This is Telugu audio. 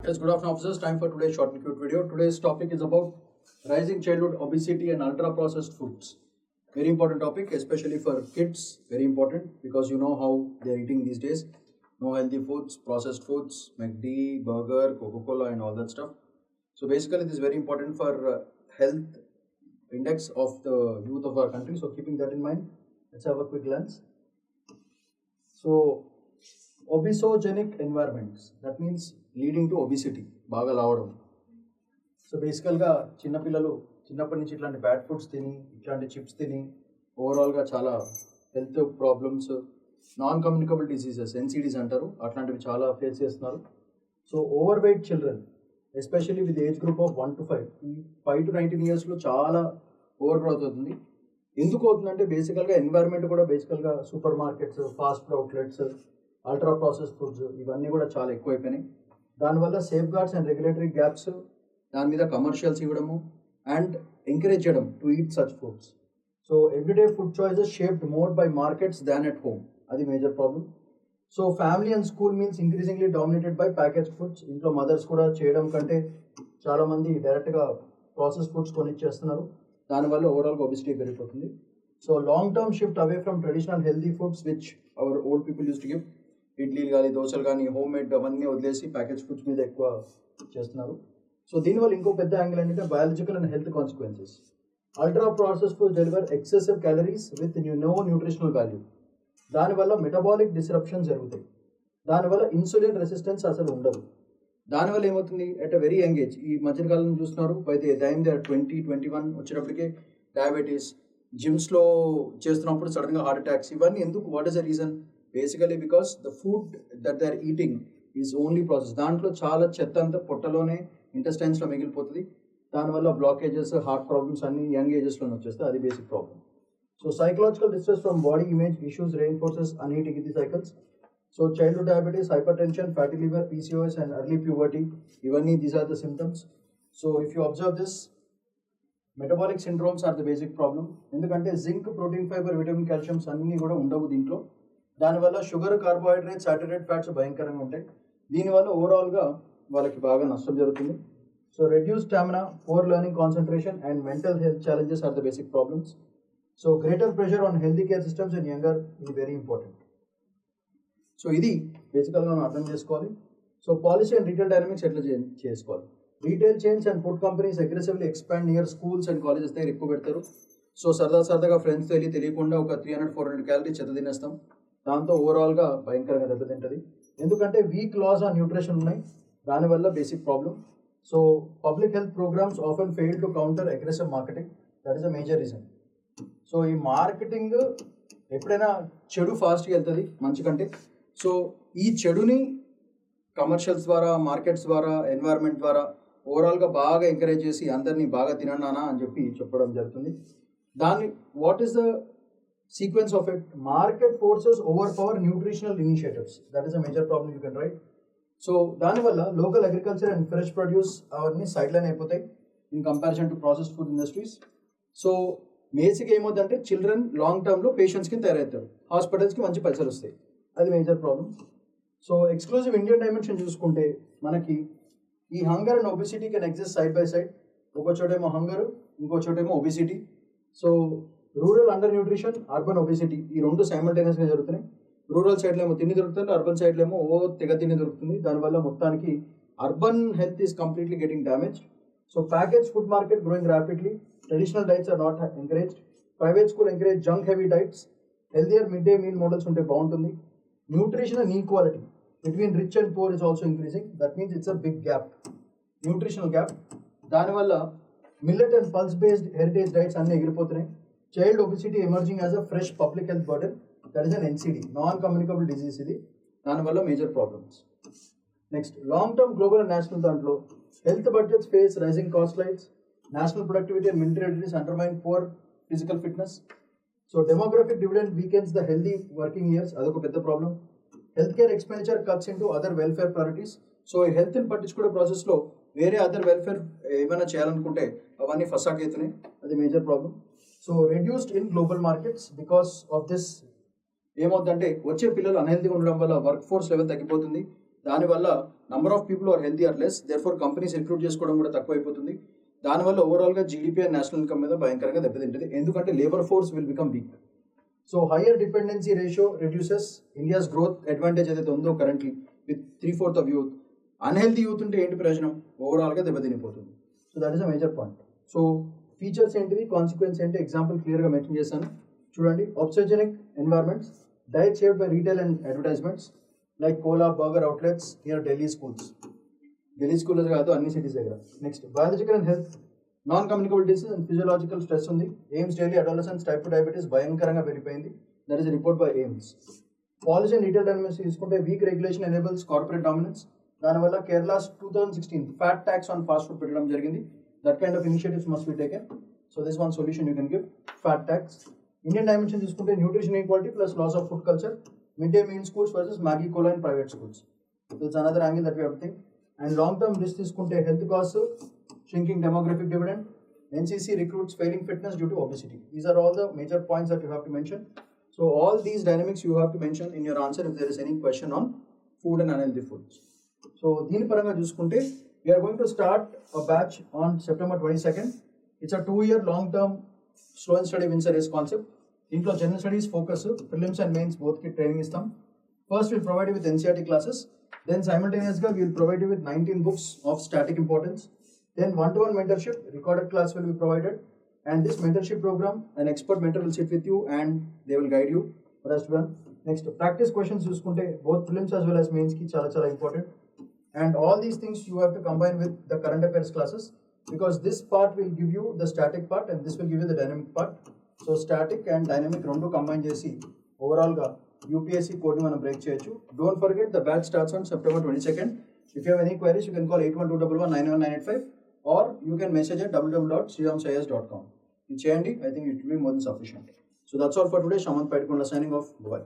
Yes, good afternoon, officers. Time for today's short and cute video. Today's topic is about rising childhood obesity and ultra processed foods. Very important topic, especially for kids. Very important because you know how they are eating these days. No healthy foods, processed foods, McD, burger, Coca-Cola, and all that stuff. So basically, this is very important for health index of the youth of our country. So keeping that in mind, let's have a quick glance. So obesogenic environments, that means leading to obesity, బాగా లావడం. సో బేసికల్గా చిన్నపిల్లలు చిన్నప్పటి నుంచి ఇట్లాంటి బ్యాడ్ ఫుడ్స్ తిని, ఇట్లాంటి చిప్స్ తిని ఓవరాల్గా చాలా health problems, non communicable diseases NCDs అంటారు, అట్లాంటివి చాలా ఫేస్ చేస్తున్నారు. So over weight children especially with age group of 1 to 5, ఈ 5 to 19 ఇయర్స్లో చాలా ఓవర్ గ్రోత్ అవుతుంది. ఎందుకు అవుతుందంటే బేసికల్గా ఎన్వైర్న్మెంట్ కూడా బేసికల్గా supermarkets, fast food outlets, ultra process foods ఇవన్నీ కూడా చాలా ఎక్కువైపోయినాయి. దానివల్ల safeguards and regulatory gaps, దాని మీద కమర్షియల్స్ ఇవ్వడము అండ్ ఎంకరేజ్ చేయడం to eat such foods. So everyday food choices shaped more by markets than at home, అది major problem. So family and school meals increasingly dominated by package foods. ఇంట్లో మదర్స్ కూడా చేయడం కంటే చాలామంది డైరెక్ట్గా ప్రాసెస్ ఫుడ్స్ కొనిచ్చేస్తున్నారు. దానివల్ల ఓవరాల్గా ఒబిసిటీ పెరిగిపోతుంది. So long term shift away from traditional healthy foods which our old people use to give, ఇడ్లీలు కానీ దోశలు కానీ హోమ్ మేడ్ అవన్నీ వదిలేసి ప్యాకేజ్ ఫుడ్స్ మీద ఎక్కువ చేస్తున్నారు. సో దీనివల్ల ఇంకో పెద్ద యాంగిల్ ఏంటంటే biological and health consequences. Ultra process food deliver excessive calories with no nutritional value. దానివల్ల మెటబాలిక్ డిస్రప్షన్ జరుగుతాయి. దానివల్ల ఇన్సులిన్ రెసిస్టెన్స్ అసలు ఉండదు. దానివల్ల ఏమవుతుంది, at a very young age, ఈ మధ్యకాలం చూస్తున్నారు, అయితే టైం దే 20-21 వచ్చేటప్పటికే డయాబెటీస్, జిమ్స్లో చేస్తున్నప్పుడు సడన్గా హార్ట్ అటాక్స్, ఇవన్నీ ఎందుకు? What is the reason? Basically because the food that they are eating is only process. దాంట్లో చాలా చెత్త అంతా పొట్టలోనే ఇంటెస్టైన్స్లో మిగిలిపోతుంది. దానివల్ల బ్లాకేజెస్, హార్ట్ ప్రాబ్లమ్స్ అన్ని యంగ్ ఏజెస్లోనే వచ్చేస్తాయి. అది basic problem. So psychological distress from body image issues reinforces and eating the cycles. So childhood diabetes, hypertension, fatty liver, PCOS and early puberty, ఇవన్నీ these are the symptoms. So if you observe this, metabolic syndromes are the basic problem. ఎందుకంటే zinc, protein, fibre, vitamin, calciums అన్నీ కూడా ఉండవు దీంట్లో. దానివల్ల షుగర్, కార్బోహైడ్రేట్స్, సాచురేటెడ్ ఫ్యాట్స్ భయంకరంగా ఉంటాయి. దీనివల్ల ఓవరాల్గా వాళ్ళకి బాగా నష్టం జరుగుతుంది. So reduce stamina, poor learning concentration and mental health challenges are the basic problems. So greater pressure on healthy care systems in younger ఇది వెరీ ఇంపార్టెంట్. సో ఇది బేసికల్గా మనం అర్థం చేసుకోవాలి. So policy and retail dynamics ఎట్లా చేసుకోవాలి. Retail chains and food companies aggressively expand near schools and colleges దగ్గర ఎక్కువ పెడతారు. సో సరదాగా ఫ్రెండ్స్తో వెళ్ళి తెలియకుండా ఒక 300-400 క్యాలరీ చెత్త తినేస్తాం. దాంతో ఓవరాల్గా భయంకరంగా దెబ్బతింటుంది. ఎందుకంటే వీక్ లాస్ ఆన్ న్యూట్రిషన్ ఉన్నాయి, దానివల్ల basic problem. So public health programs often fail to counter aggressive marketing, that is a major reason. So ఈ మార్కెటింగ్ ఎప్పుడైనా చెడు ఫాస్ట్గా వెళ్తుంది మంచి కంటే. సో ఈ చెడుని కమర్షియల్స్ ద్వారా, మార్కెట్స్ ద్వారా, ఎన్వైర్న్మెంట్ ద్వారా ఓవరాల్గా బాగా ఎంకరేజ్ చేసి అందరినీ బాగా తినన్నానా అని చెప్పి చెప్పడం జరుగుతుంది. దాన్ని what is the sequence of it? Market forces overpower nutritional initiatives. That is a major problem you can write. So దానివల్ల local agriculture and fresh produce అవన్నీ సైడ్లైన్ అయిపోతాయి in comparison to process food industries. So basic ఏమవుతుందంటే చిల్డ్రన్ లాంగ్ టర్మ్లో పేషెంట్స్ కింద తయారవుతారు, హాస్పిటల్స్కి మంచి పైసలు వస్తాయి. అది major problem. So exclusive Indian dimension చూసుకుంటే మనకి ఈ hunger and obesity can exist side by side. ఒక చోటేమో హంగర్, ఇంకో చోటేమో obesity. So rural undernutrition, urban obesity, ఈ రెండు సైమల్టేనియస్గా జరుగుతున్నాయి. రూరల్ సైడ్లో ఏమో తిండి దొరుకుతుంది, అర్బన్ సైడ్లో ఏమో తెగ తిండి దొరుకుతుంది. దానివల్ల మొత్తానికి urban health is completely getting damage. So package food market growing rapidly, traditional diets are not encouraged. Private school encourage junk heavy diets. Healthier mid day meal models ఉంటే బాగుంటుంది. Nutrition and equality between rich and poor is also increasing. That means it's a big gap, nutritional gap. దానివల్ల millet and pulse based heritage diets అన్నీ ఎగిరిపోతున్నాయి. Child obesity emerging as a fresh public health burden, that is an NCD, non-communicable disease ఇది. దానివల్ల major problems. Next long term global and national దాంట్లో health budgets face rising cost lines. National productivity and military readiness undermine poor physical fitness. So demographic dividend weakens the healthy working years, అదొక పెద్ద ప్రాబ్లం. Health care expenditure cuts into other welfare priorities. So ఈ హెల్త్ని పట్టించుకునే ప్రాసెస్లో వేరే అదర్ వెల్ఫేర్ ఏమైనా చేయాలనుకుంటే అవన్నీ ఫసాక్ అవుతున్నాయి, అది major problem. So reduced in global markets because of this ఏమవుతుందంటే వచ్చే పిల్లలు అన్హెల్తీగా ఉండడం వల్ల వర్క్ ఫోర్స్ లెవెల్ తగ్గిపోతుంది. దానివల్ల number of people are healthy are less, therefore companies recruit చేసుకోవడం కూడా తక్కువ అయిపోతుంది. దానివల్ల ఓవరాల్గా జీడిపి అండ్ నేషనల్ ఇన్కమ్ మీద భయంకరంగా దెబ్బతింటుంది, ఎందుకంటే labour force will become weak. So higher dependency ratio reduces India's growth advantage ఏదైతే ఉందో currently with 3/4 of youth. Unhealthy youth ఉంటే ఏంటి ప్రయోజనం, ఓవరాల్గా దెబ్బతినిపోతుంది. So that is a major point. So features ఏంటివి, కాన్సిక్వెన్స్ ఏంటి, ఎగ్జాంపుల్ క్లియర్గా మెన్షన్ చేశాను చూడండి. Obesogenic environments, diet shaped by retail and advertisements like cola burger outlets near Delhi schools. Delhi school కాదు, అన్ని సిటీస్ దగ్గర. Next biological and health, non communicable disease and physiological stress ఉంది. AIIMS daily adolescence type 2 diabetes భయంకరంగా పెరిగిపోయింది. That is report by AIIMS. Policy and retail dynamics తీసుకుంటే weak regulation enables corporate dominance. దానివల్ల Kerala 2016 fat tax on fast food పెట్టడం జరిగింది. That kind of initiatives must be taken. So this one solution you can give, fat tax. Indian dimension తీసుకుంటే nutrition equality plus loss of food culture, mid day meal schools versus Maggi cola in private schools. This another angle that we have to think. And long term risk తీసుకుంటే health cost, shrinking demographic dividend, NCC recruits failing fitness due to obesity. These are all the major points that you have to mention. So all these dynamics you have to mention in your answer if there is any question on food and unhealthy foods. So దీని పరంగా చూసుకుంటే we are going to start a batch on September 22nd. It's a 2-year long-term slow and steady wins a race concept. దీంట్లో general studies focus, prelims and mains both కి training ఇస్తాం. First we'll provide you with NCERT classes. Then simultaneously we will provide you with 19 books of static importance. Then one-to-one mentorship, recorded class will be provided. And this mentorship program, an expert mentor will sit with you and they will guide you. First one. Next, practice questions చూసుకుంటే both prelims as well as mains కి చాలా important. And all these things you have to combine with the current affairs classes, because this part will give you the static part and this will give you the dynamic part. So static and dynamic రెండు combine చేసి overall గా UPSC code ని మనం break చేయొచ్చు. Don't forget the batch starts on September 22nd. If you have any queries, you can call 8121119985 or you can message at www.sriramsayas.com. ఇది చేయండి, I think it will be more than sufficient. So that's all for today. Shamanth Paidkonda signing off. Bye.